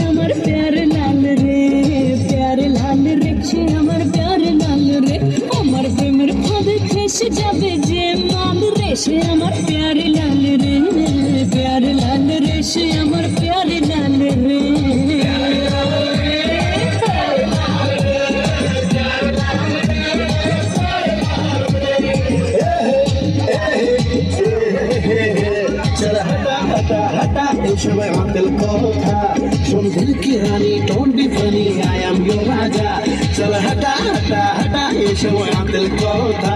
আমার প্যারে লাল রে আমার প্যারে লাল রে আমার প্রেমের ফাঁদে ফেসে যাবে যে মাল রে সে আমার প্যারে লাল রে সে আমার প্যারে লাল রে Should Uncle Kota from Dilki Rani, don't be funny, I am your Raja. Chala hata hata hata, show Uncle Kota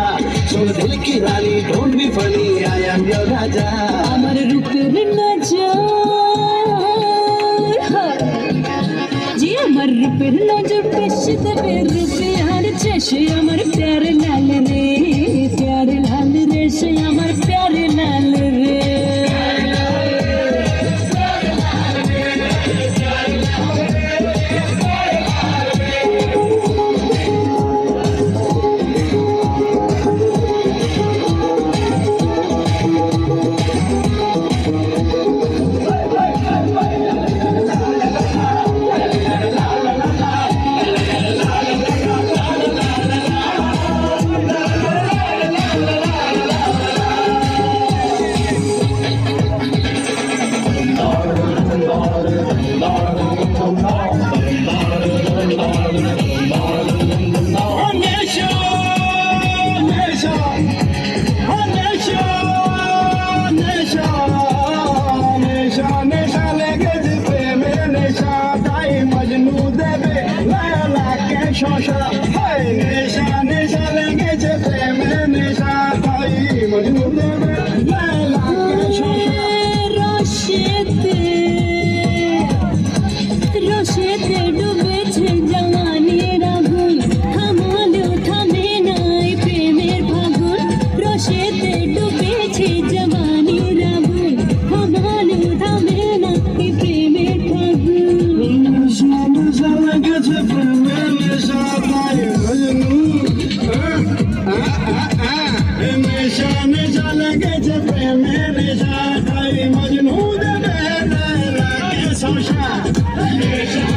from Dilki Rani, don't be funny, I am your Raja. Amar ruper najar, ji amar ruper najar, pesh de rupe har cheshe amar pyare lal re, she amar pyare lal re. Hey, Nisha, Nisha, language, Nisha, Majnu, রোশেতে ডুবেছে জওয়ানির আগুন থামালেও থামে নাই প্রেমের ফাগুন রোশেতে ডুবেছে জওয়ানির আগুন থামালেও থামে নাই প্রেমের ফাগুন Social